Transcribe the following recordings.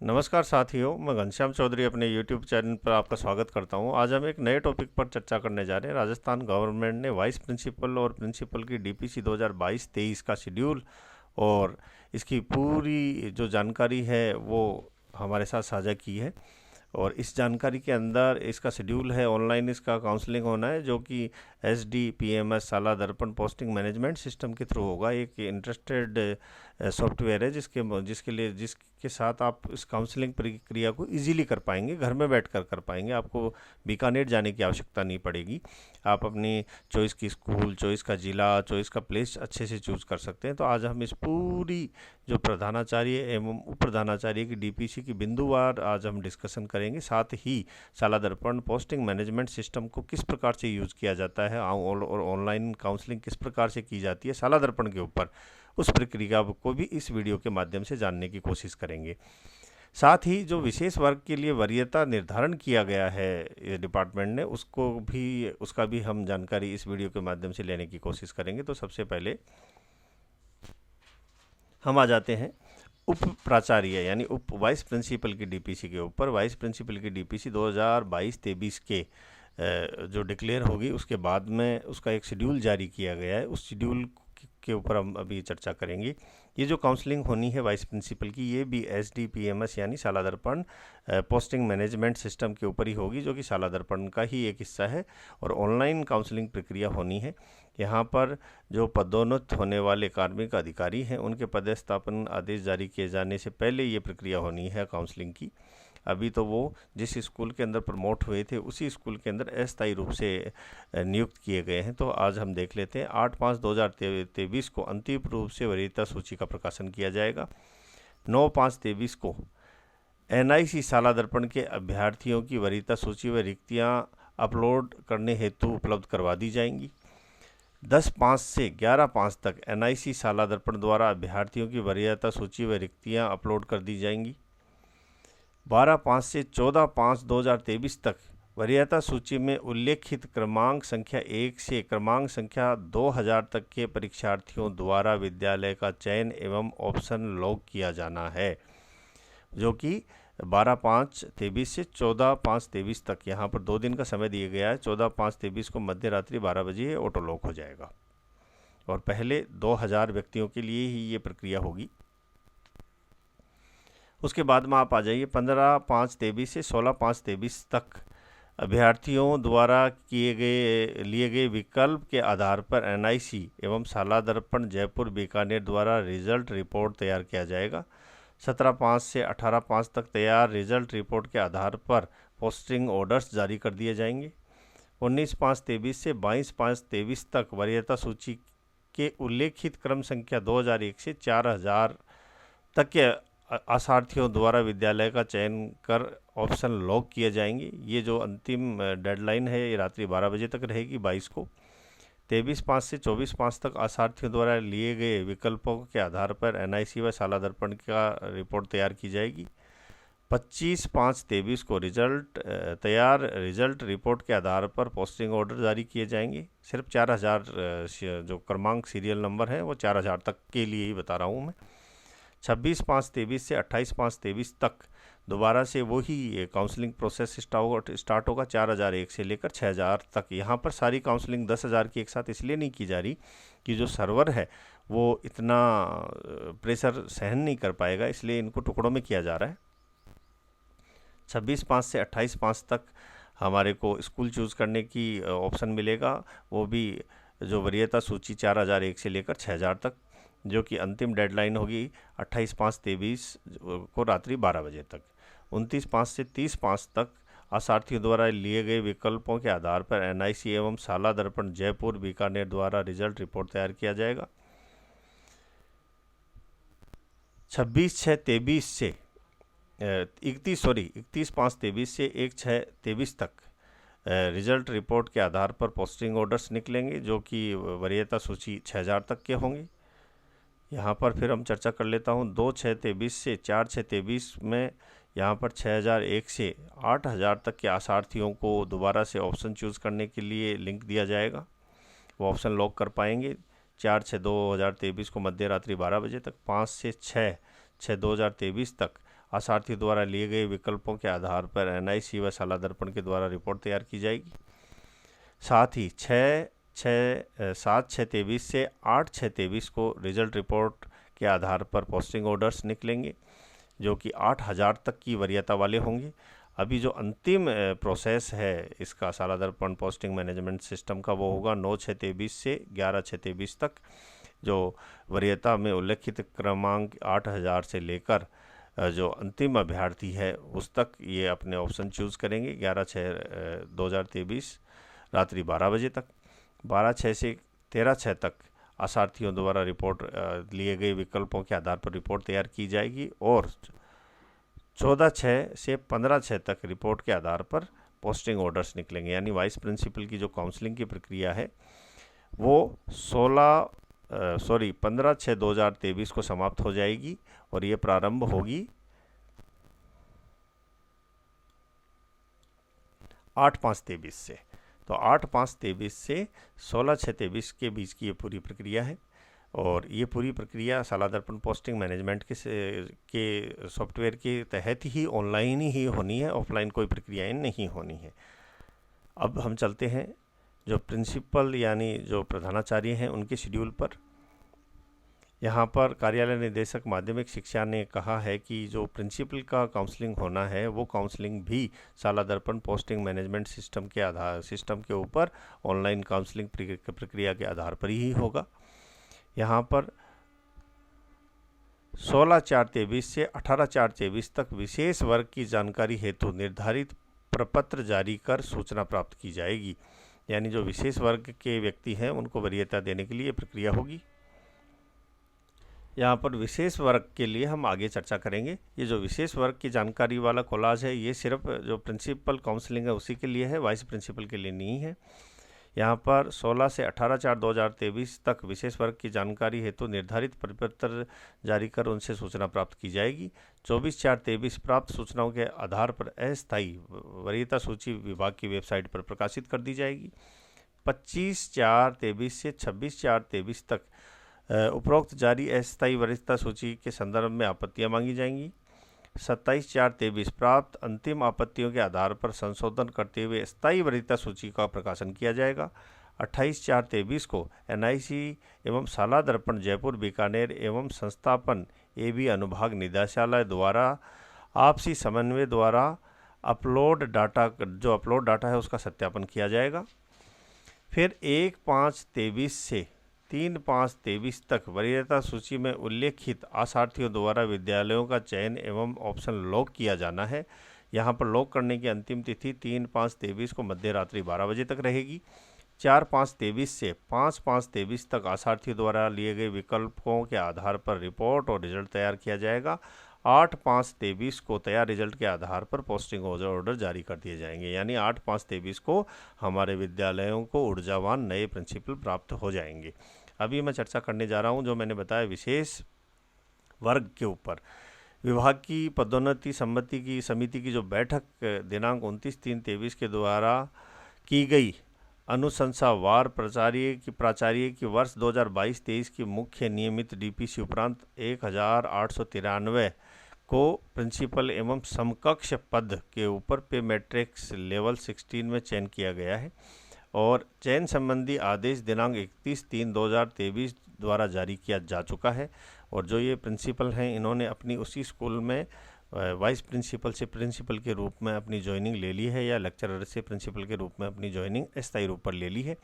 नमस्कार साथियों, मैं घनश्याम चौधरी अपने YouTube चैनल पर आपका स्वागत करता हूं। आज हम एक नए टॉपिक पर चर्चा करने जा रहे हैं। राजस्थान गवर्नमेंट ने वाइस प्रिंसिपल और प्रिंसिपल की DPC 2022-23 का शेड्यूल और इसकी पूरी जो जानकारी है वो हमारे साथ साझा की है। और इस जानकारी के अंदर इसका शेड्यूल है, ऑनलाइन इसका काउंसलिंग होना है जो कि SDPMS साला दर्पण पोस्टिंग मैनेजमेंट सिस्टम के थ्रू होगा। एक इंटरेस्टेड सॉफ्टवेयर है जिसके साथ आप इस काउंसलिंग प्रक्रिया को इजीली कर पाएंगे, घर में बैठकर कर पाएंगे। आपको बीकानेर जाने की आवश्यकता नहीं पड़ेगी। आप अपनी चॉइस की स्कूल, चॉइस का ज़िला, चॉइस का प्लेस अच्छे से चूज़ कर सकते हैं। तो आज हम इस पूरी जो प्रधानाचार्य एवं उप प्रधानाचार्य की DPC की बिंदुवार आज हम डिस्कशन करेंगे। साथ ही साला दर्पण पोस्टिंग मैनेजमेंट सिस्टम को किस प्रकार से यूज़ किया जाता है और ऑनलाइन काउंसलिंग किस प्रकार से की जाती है साला दर्पण के ऊपर, उस प्रक्रिया को भी इस वीडियो के माध्यम से जानने की कोशिश करेंगे। साथ ही जो विशेष वर्ग के लिए वरीयता निर्धारण किया गया है डिपार्टमेंट ने, उसका भी हम जानकारी इस वीडियो के माध्यम से लेने की कोशिश करेंगे। तो सबसे पहले हम आ जाते हैं उप प्राचार्य यानी उप वाइस प्रिंसिपल की DPC के ऊपर। वाइस प्रिंसिपल की DPC 2022-23 के जो डिक्लेयर होगी उसके बाद में उसका एक शेड्यूल जारी किया गया है। उस शेड्यूल के ऊपर हम अभी चर्चा करेंगे। ये जो काउंसलिंग होनी है वाइस प्रिंसिपल की, ये भी SDPMS यानी साला दर्पण पोस्टिंग मैनेजमेंट सिस्टम के ऊपर ही होगी, जो कि साला दर्पण का ही एक हिस्सा है। और ऑनलाइन काउंसलिंग प्रक्रिया होनी है। यहाँ पर जो पदोन्नत होने वाले कार्मिक अधिकारी हैं उनके पदस्थापन आदेश जारी किए जाने से पहले ये प्रक्रिया होनी है काउंसलिंग की। अभी तो वो जिस स्कूल के अंदर प्रमोट हुए थे उसी स्कूल के अंदर अस्थायी रूप से नियुक्त किए गए हैं। तो आज हम देख लेते हैं। 8/5/2023 को अंतिम रूप से वरीयता सूची का प्रकाशन किया जाएगा। 9/5/23 को NIC साला दर्पण के अभ्यर्थियों की वरीयता सूची व रिक्तियाँ अपलोड करने हेतु उपलब्ध करवा दी जाएंगी। 10/5 से 11/5 तक NIC साला दर्पण द्वारा अभ्यर्थियों की वरीयता सूची व रिक्तियाँ अपलोड कर दी जाएंगी। 12/5 से 14/5/2023 तक वरीयता सूची में उल्लेखित क्रमांक संख्या 1 से क्रमांक संख्या 2000 तक के परीक्षार्थियों द्वारा विद्यालय का चयन एवं ऑप्शन लॉक किया जाना है, जो कि 12/5/23 से 14/5/23 तक, यहाँ पर 2 दिन का समय दिया गया है। 14/5/23 को मध्य रात्रि 12 बजे ऑटो लॉक हो जाएगा और पहले 2000 व्यक्तियों के लिए ही ये प्रक्रिया होगी। उसके बाद में आप आ जाइए 15/5/23 से 16/5/23 तक अभ्यर्थियों द्वारा लिए गए विकल्प के आधार पर NIC एवं साला दर्पण जयपुर बीकानेर द्वारा रिजल्ट रिपोर्ट तैयार किया जाएगा। 17/5 से 18/5 तक तैयार रिजल्ट रिपोर्ट के आधार पर पोस्टिंग ऑर्डर्स जारी कर दिए जाएंगे। 19/5/23 से 22/5/23 तक वरीयता सूची के उल्लेखित क्रम संख्या 2001 से 4000 तक के आसार्थियों द्वारा विद्यालय का चयन कर ऑप्शन लॉक किए जाएंगे। ये जो अंतिम डेडलाइन है ये रात्रि 12 बजे तक रहेगी 22 को। 23/5 से 24/5 तक आसार्थियों द्वारा लिए गए विकल्पों के आधार पर NIC व साला दर्पण का रिपोर्ट तैयार की जाएगी। 25/5/23 को तैयार रिजल्ट रिपोर्ट के आधार पर पोस्टिंग ऑर्डर जारी किए जाएंगे। सिर्फ 4000 जो क्रमांक सीरियल नंबर है वो 4000 तक के लिए ही बता रहा हूँ मैं। 26/5/23 से 28/5/23 तक दोबारा से वही काउंसलिंग प्रोसेस स्टार्ट होगा 4001 से लेकर 6000 तक। यहाँ पर सारी काउंसलिंग 10,000 की एक साथ इसलिए नहीं की जा रही कि जो सर्वर है वो इतना प्रेशर सहन नहीं कर पाएगा, इसलिए इनको टुकड़ों में किया जा रहा है। 26/5 से 28/5 तक हमारे को स्कूल चूज़ करने की ऑप्शन मिलेगा, वो भी जो वरीयता सूची 4001 से लेकर 6000 तक, जो कि अंतिम डेडलाइन होगी 28/5/23 को रात्रि 12 बजे तक। 29/5 से 30/5 तक आसार्थियों द्वारा लिए गए विकल्पों के आधार पर NIC एवं साला दर्पण जयपुर बीकानेर द्वारा रिजल्ट रिपोर्ट तैयार किया जाएगा। 26/6/23 से 31/5/23 से 1/6/23 तक रिजल्ट रिपोर्ट के आधार पर पोस्टिंग ऑर्डर्स निकलेंगे, जो कि वरीयता सूची 6000 तक के होंगे। यहाँ पर फिर हम चर्चा कर लेता हूँ। 2/6/23 से 4/6/23 में यहाँ पर 6001 से 8000 तक के आसार्थियों को दोबारा से ऑप्शन चूज़ करने के लिए लिंक दिया जाएगा, वो ऑप्शन लॉक कर पाएंगे। 4/6/2023 को मध्य रात्रि 12 बजे तक। 5 से 6/6/2023 तक आसार्थियों द्वारा लिए गए विकल्पों के आधार पर NIC व शाला दर्पण के द्वारा रिपोर्ट तैयार की जाएगी। साथ ही 7/6/23 से 8/6/23 को रिजल्ट रिपोर्ट के आधार पर पोस्टिंग ऑर्डर्स निकलेंगे, जो कि 8,000 तक की वरीयता वाले होंगे। अभी जो अंतिम प्रोसेस है इसका शाला दर्पण पोस्टिंग मैनेजमेंट सिस्टम का, वो होगा 9/6/23 से 11/6/23 तक। जो वरीयता में उल्लेखित क्रमांक 8,000 से लेकर जो अंतिम अभ्यर्थी है उस तक ये अपने ऑप्शन चूज़ करेंगे। 11/6/2023 रात्रि 12 बजे तक। 12/6 से 13/6 तक आसार्थियों द्वारा रिपोर्ट लिए गए विकल्पों के आधार पर रिपोर्ट तैयार की जाएगी और 14/6 से 15/6 तक रिपोर्ट के आधार पर पोस्टिंग ऑर्डर्स निकलेंगे। यानी वाइस प्रिंसिपल की जो काउंसलिंग की प्रक्रिया है वो 15/6/2023 को समाप्त हो जाएगी और ये प्रारंभ होगी 8/5/23 से। तो 8/5/23 से 16/6/23 के बीच की ये पूरी प्रक्रिया है और ये पूरी प्रक्रिया शाला दर्पण पोस्टिंग मैनेजमेंट के सॉफ्टवेयर के तहत ही ऑनलाइन ही होनी है, ऑफलाइन कोई प्रक्रियाएं नहीं होनी है। अब हम चलते हैं जो प्रिंसिपल यानी जो प्रधानाचार्य हैं उनके शेड्यूल पर। यहाँ पर कार्यालय निदेशक माध्यमिक शिक्षा ने कहा है कि जो प्रिंसिपल का काउंसलिंग होना है वो काउंसलिंग भी शाला दर्पण पोस्टिंग मैनेजमेंट सिस्टम के ऊपर ऑनलाइन काउंसलिंग प्रक्रिया के आधार पर ही होगा। यहाँ पर 16/4/23 से 18/4/23 तक विशेष वर्ग की जानकारी हेतु निर्धारित प्रपत्र जारी कर सूचना प्राप्त की जाएगी। यानी जो विशेष वर्ग के व्यक्ति हैं उनको वरीयता देने के लिए प्रक्रिया होगी। यहाँ पर विशेष वर्ग के लिए हम आगे चर्चा करेंगे। ये जो विशेष वर्ग की जानकारी वाला कोलाज है ये सिर्फ जो प्रिंसिपल काउंसलिंग है उसी के लिए है, वाइस प्रिंसिपल के लिए नहीं है। यहाँ पर 16 से 18/4/2023 तक विशेष वर्ग की जानकारी हेतु निर्धारित प्रपत्र जारी कर उनसे सूचना प्राप्त की जाएगी। 24/4/23 प्राप्त सूचनाओं के आधार पर अस्थायी वरीयता सूची विभाग की वेबसाइट पर प्रकाशित कर दी जाएगी। 25/4/23 से 26/4/23 तक उपरोक्त जारी अस्थायी वरीयता सूची के संदर्भ में आपत्तियां मांगी जाएंगी। 27/4/23 प्राप्त अंतिम आपत्तियों के आधार पर संशोधन करते हुए स्थायी वरीयता सूची का प्रकाशन किया जाएगा। 28/4/23 को NIC एवं शाला दर्पण जयपुर बीकानेर एवं संस्थापन AB अनुभाग निदेशालय द्वारा आपसी समन्वय द्वारा अपलोड डाटा है उसका सत्यापन किया जाएगा। फिर 1/5/23 से 3/5/23 तक वरीयता सूची में उल्लेखित आसार्थियों द्वारा विद्यालयों का चयन एवं ऑप्शन लॉक किया जाना है। यहाँ पर लॉक करने की अंतिम तिथि 3/5/23 को मध्य रात्रि 12 बजे तक रहेगी। 4/5/23 से 5/5/23 तक आसार्थियों द्वारा लिए गए विकल्पों के आधार पर रिपोर्ट और रिजल्ट तैयार किया जाएगा। 8/5/23 को तैयार रिजल्ट के आधार पर पोस्टिंग ऑर्डर जारी कर दिए जाएंगे। यानी 8/5/23 को हमारे विद्यालयों को ऊर्जावान नए प्रिंसिपल प्राप्त हो जाएंगे। अभी मैं चर्चा करने जा रहा हूं जो मैंने बताया विशेष वर्ग के ऊपर। विभाग की पदोन्नति समिति की जो बैठक दिनांक 29/3/23 के द्वारा की गई अनुशंसावार प्राचार्य की वर्ष 2022-23 की मुख्य नियमित DPC उपरांत 1893 को प्रिंसिपल एवं समकक्ष पद के ऊपर पे मैट्रिक्स लेवल 16 में चयन किया गया है और चयन संबंधी आदेश दिनांक 31/3/2023 द्वारा जारी किया जा चुका है। और जो ये प्रिंसिपल हैं इन्होंने अपनी उसी स्कूल में वाइस प्रिंसिपल से प्रिंसिपल के रूप में अपनी ज्वाइनिंग ले ली है या लेक्चरर से प्रिंसिपल के रूप में अपनी ज्वाइनिंग अस्थायी रूप पर ले ली है।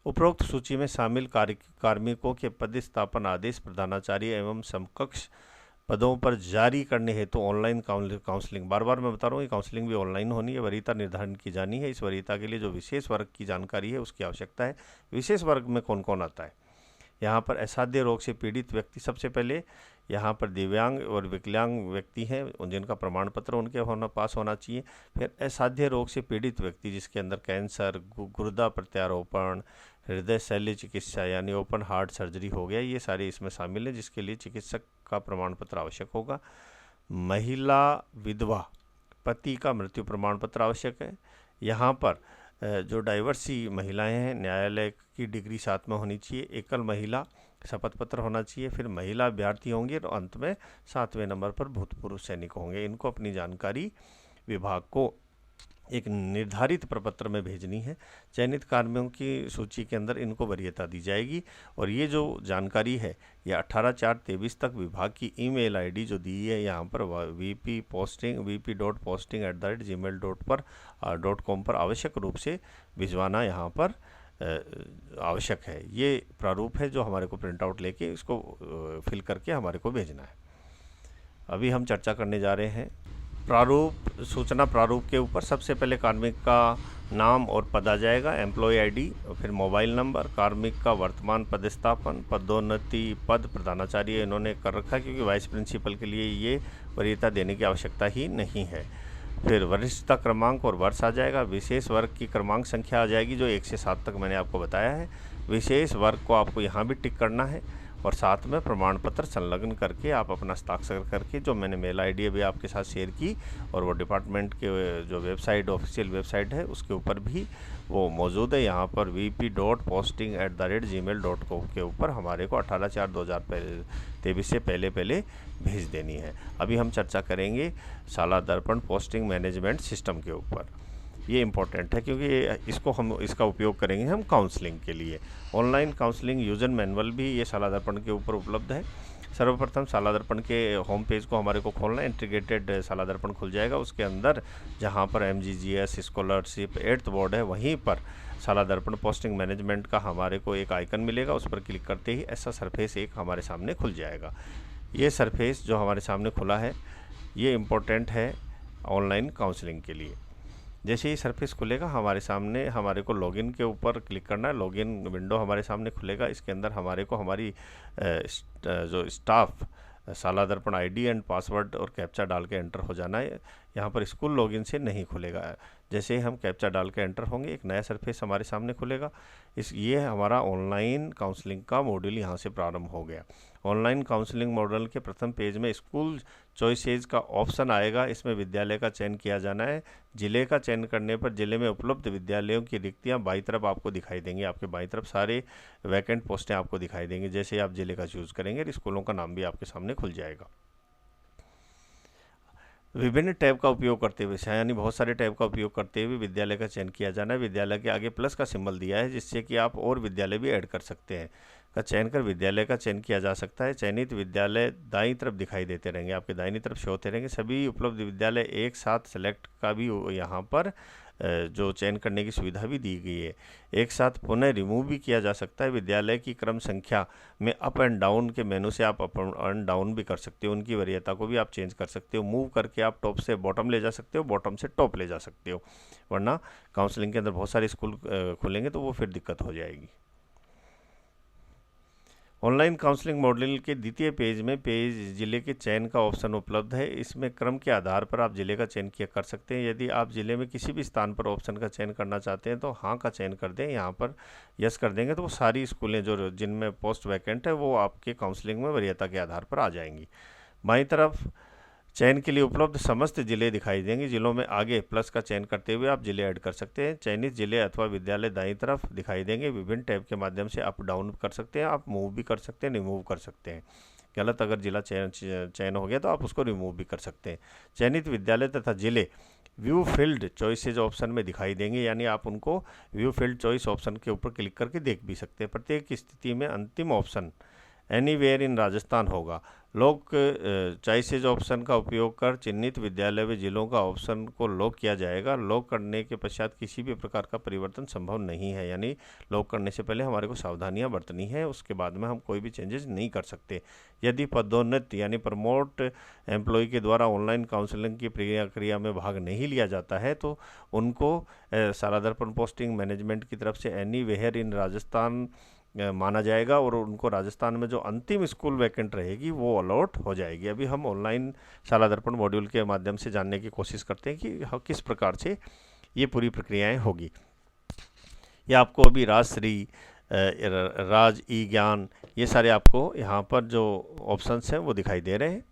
उपरोक्त सूची में शामिल कार्मिकों के पदस्थापन आदेश प्रधानाचार्य एवं समकक्ष पदों पर जारी करने हेतु ऑनलाइन काउंसलिंग, बार बार मैं बता रहा हूँ ये काउंसलिंग भी ऑनलाइन होनी है, वरीयता निर्धारण की जानी है। इस वरीयता के लिए जो विशेष वर्ग की जानकारी है उसकी आवश्यकता है। विशेष वर्ग में कौन कौन आता है? यहाँ पर असाध्य रोग से पीड़ित व्यक्ति सबसे पहले, यहाँ पर दिव्यांग और विकलांग व्यक्ति हैं जिनका प्रमाण पत्र उनके पास होना चाहिए। फिर असाध्य रोग से पीड़ित व्यक्ति जिसके अंदर कैंसर, गुर्दा प्रत्यारोपण, हृदय शल्य चिकित्सा यानी ओपन हार्ट सर्जरी हो गया, ये सारे इसमें शामिल हैं जिसके लिए चिकित्सक का प्रमाण पत्र आवश्यक होगा। महिला विधवा, पति का मृत्यु प्रमाण पत्र आवश्यक है। यहाँ पर जो डाइवर्सी महिलाएं हैं न्यायालय की डिग्री साथ में होनी चाहिए। एकल महिला शपथ पत्र होना चाहिए, फिर महिला अभ्यर्थी होंगे और अंत में 7वें नंबर पर भूतपूर्व सैनिक होंगे। इनको अपनी जानकारी विभाग को एक निर्धारित प्रपत्र में भेजनी है। चयनित कार्मिकों की सूची के अंदर इनको वरीयता दी जाएगी और ये जो जानकारी है ये 18/4/23 तक विभाग की ईमेल आईडी जो दी है यहाँ पर vp.posting@gmail.com पर आवश्यक रूप से भिजवाना यहाँ पर आवश्यक है। ये प्रारूप है जो हमारे को प्रिंट आउट लेके इसको फिल करके हमारे को भेजना है। अभी हम चर्चा करने जा रहे हैं प्रारूप, सूचना प्रारूप के ऊपर। सबसे पहले कार्मिक का नाम और पद आ जाएगा, एम्प्लॉय आईडी, और फिर मोबाइल नंबर, कार्मिक का वर्तमान पदस्थापन, पदोन्नति, पद प्रधानाचार्य इन्होंने कर रखा क्योंकि वाइस प्रिंसिपल के लिए ये वरीयता देने की आवश्यकता ही नहीं है। फिर वरिष्ठता क्रमांक और वर्ष आ जाएगा। विशेष वर्ग की क्रमांक संख्या आ जाएगी जो 1 से 7 तक मैंने आपको बताया है। विशेष वर्ग को आपको यहाँ भी टिक करना है और साथ में प्रमाण पत्र संलग्न करके आप अपना हस्ताक्षर करके, जो मैंने मेल आईडी अभी आपके साथ शेयर की और वो डिपार्टमेंट के जो वेबसाइट, ऑफिशियल वेबसाइट है उसके ऊपर भी वो मौजूद है। यहाँ पर vp.posting@gmail.com के ऊपर हमारे को 18/4/2023 से पहले भेज देनी है। अभी हम चर्चा करेंगे शाला दर्पण पोस्टिंग मैनेजमेंट सिस्टम के ऊपर। ये इम्पोर्टेंट है क्योंकि इसका उपयोग करेंगे हम काउंसलिंग के लिए। ऑनलाइन काउंसलिंग यूजर मैनुअल भी ये शाला दर्पण के ऊपर उपलब्ध है। सर्वप्रथम शाला दर्पण के होम पेज को हमारे को खोलना है। इंटीग्रेटेड शाला दर्पण खुल जाएगा। उसके अंदर जहाँ पर MGGS स्कॉलरशिप 8th बोर्ड है वहीं पर शाला दर्पण पोस्टिंग मैनेजमेंट का हमारे को एक आइकन मिलेगा। उस पर क्लिक करते ही ऐसा सरफेस एक हमारे सामने खुल जाएगा। ये सरफेस जो हमारे सामने खुला है ये इम्पोर्टेंट है ऑनलाइन काउंसलिंग के लिए। जैसे ही सरफेस खुलेगा हमारे सामने हमारे को लॉगिन के ऊपर क्लिक करना है। लॉगिन विंडो हमारे सामने खुलेगा। इसके अंदर हमारे को हमारी जो स्टाफ शाला दर्पण आईडी एंड पासवर्ड और कैप्चा डाल के एंटर हो जाना है। यहाँ पर स्कूल लॉगिन से नहीं खुलेगा। जैसे ही हम कैप्चा डाल के एंटर होंगे एक नया सरफेस हमारे सामने खुलेगा। ये हमारा ऑनलाइन काउंसलिंग का मॉड्यूल यहाँ से प्रारंभ हो गया। ऑनलाइन काउंसलिंग मॉडल के प्रथम पेज में स्कूल चॉइसेज का ऑप्शन आएगा। इसमें विद्यालय का चयन किया जाना है। जिले का चयन करने पर जिले में उपलब्ध विद्यालयों की रिक्तियां बाईं तरफ आपको दिखाई देंगी। आपके बाईं तरफ सारे वैकेंट पोस्टें आपको दिखाई देंगी। जैसे आप जिले का चूज़ करेंगे स्कूलों का नाम भी आपके सामने खुल जाएगा। विभिन्न टैब का उपयोग करते हुए, यानी बहुत सारे टैब का उपयोग करते हुए विद्यालय का चयन किया जाना है। विद्यालय के आगे प्लस का सिंबल दिया है जिससे कि आप और विद्यालय भी ऐड कर सकते हैं। का चयन कर विद्यालय का चयन किया जा सकता है। चयनित विद्यालय दाईं तरफ दिखाई देते रहेंगे, आपके दाहिनी तरफ शो होते रहेंगे। सभी उपलब्ध विद्यालय एक साथ सेलेक्ट का भी यहाँ पर जो चयन करने की सुविधा भी दी गई है। एक साथ पुनः रिमूव भी किया जा सकता है। विद्यालय की क्रम संख्या में अप एंड डाउन के मेनू से आप अप एंड डाउन भी कर सकते हो। उनकी वरीयता को भी आप चेंज कर सकते हो। मूव करके आप टॉप से बॉटम ले जा सकते हो, बॉटम से टॉप ले जा सकते हो। वरना काउंसलिंग के अंदर बहुत सारे स्कूल खुलेंगे तो वो फिर दिक्कत हो जाएगी। ऑनलाइन काउंसलिंग मॉड्यूल के द्वितीय पेज में जिले के चयन का ऑप्शन उपलब्ध है। इसमें क्रम के आधार पर आप जिले का चयन कर सकते हैं। यदि आप जिले में किसी भी स्थान पर ऑप्शन का चयन करना चाहते हैं तो हाँ का चयन कर दें। यहाँ पर यस कर देंगे तो वो सारी स्कूलें जो जिनमें पोस्ट वैकेंट है वो आपके काउंसलिंग में वरीयता के आधार पर आ जाएंगी। बाईं तरफ चयन के लिए उपलब्ध समस्त जिले दिखाई देंगे। जिलों में आगे प्लस का चयन करते हुए आप जिले ऐड कर सकते हैं। चयनित जिले अथवा विद्यालय दाईं तरफ दिखाई देंगे। विभिन्न टैब के माध्यम से अप डाउन कर सकते हैं। आप मूव भी कर सकते हैं, रिमूव कर सकते हैं। गलत अगर जिला चयन हो गया तो आप उसको रिमूव भी कर सकते हैं। चयनित विद्यालय तथा जिले व्यू फील्ड चॉइसेज ऑप्शन में दिखाई देंगे, यानी आप उनको व्यू फील्ड चॉइस ऑप्शन के ऊपर क्लिक करके देख भी सकते हैं। प्रत्येक स्थिति में अंतिम ऑप्शन एनीवेयर इन राजस्थान होगा। लॉक चॉइसेज ऑप्शन का उपयोग कर चिन्हित विद्यालय व जिलों का ऑप्शन को लॉक किया जाएगा। लॉक करने के पश्चात किसी भी प्रकार का परिवर्तन संभव नहीं है, यानी लॉक करने से पहले हमारे को सावधानियां बरतनी है। उसके बाद में हम कोई भी चेंजेस नहीं कर सकते। यदि पदोन्नति यानी प्रमोट एम्प्लॉय के द्वारा ऑनलाइन काउंसलिंग की प्रक्रिया में भाग नहीं लिया जाता है तो उनको शाला दर्पण पोस्टिंग मैनेजमेंट की तरफ से एनीवेयर इन राजस्थान माना जाएगा और उनको राजस्थान में जो अंतिम स्कूल वैकेंट रहेगी वो अलॉट हो जाएगी। अभी हम ऑनलाइन शाला दर्पण मॉड्यूल के माध्यम से जानने की कोशिश करते हैं कि किस प्रकार से ये पूरी प्रक्रियाएं होगी। ये आपको अभी राजश्री, राज ई ज्ञान, ये सारे आपको यहाँ पर जो ऑप्शंस हैं वो दिखाई दे रहे हैं।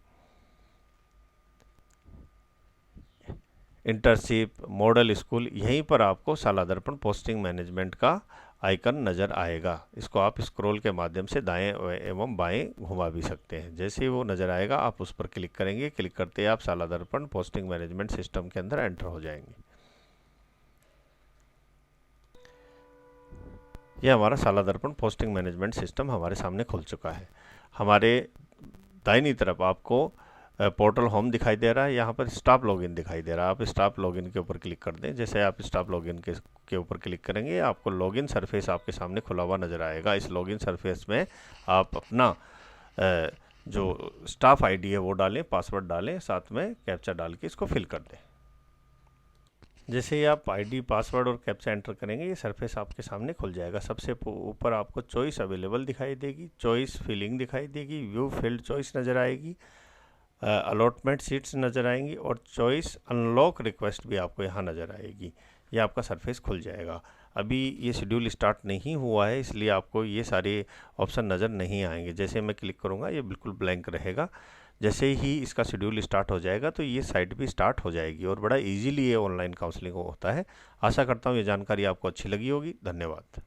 इंटर्नशिप, मॉडल स्कूल, यहीं पर आपको शाला दर्पण पोस्टिंग मैनेजमेंट का आइकन नज़र आएगा। इसको आप स्क्रॉल के माध्यम से दाएं एवं बाएं घुमा भी सकते हैं। जैसे ही वो नज़र आएगा आप उस पर क्लिक करेंगे। क्लिक करते ही आप शाला दर्पण पोस्टिंग मैनेजमेंट सिस्टम के अंदर एंटर हो जाएंगे। यह हमारा शाला दर्पण पोस्टिंग मैनेजमेंट सिस्टम हमारे सामने खुल चुका है। हमारे दाहिनी तरफ आपको पोर्टल होम दिखाई दे रहा है, यहाँ पर स्टाफ लॉगिन दिखाई दे रहा है। आप स्टाफ लॉगिन के ऊपर क्लिक कर दें। जैसे आप स्टाफ लॉगिन के ऊपर क्लिक करेंगे आपको लॉगिन सरफेस आपके सामने खुला हुआ नज़र आएगा। इस लॉगिन सरफेस में आप अपना जो स्टाफ आईडी है वो डालें, पासवर्ड डालें, साथ में कैप्चा डाल के इसको फिल कर दें। जैसे ही आप आईडी, पासवर्ड और कैप्चा एंटर करेंगे ये सरफेस आपके सामने खुल जाएगा। सबसे ऊपर आपको चॉइस अवेलेबल दिखाई देगी, चॉइस फिलिंग दिखाई देगी, व्यू फील्ड चॉइस नज़र आएगी, अलॉटमेंट सीट्स नज़र आएंगी और चॉइस अनलॉक रिक्वेस्ट भी आपको यहाँ नज़र आएगी। ये आपका सरफेस खुल जाएगा। अभी ये शेड्यूल स्टार्ट नहीं हुआ है इसलिए आपको ये सारे ऑप्शन नज़र नहीं आएंगे। जैसे मैं क्लिक करूँगा ये बिल्कुल ब्लैंक रहेगा। जैसे ही इसका शेड्यूल स्टार्ट हो जाएगा तो ये साइट भी स्टार्ट हो जाएगी और बड़ा इजीली ये ऑनलाइन काउंसलिंग होता है। आशा करता हूँ ये जानकारी आपको अच्छी लगी होगी। धन्यवाद।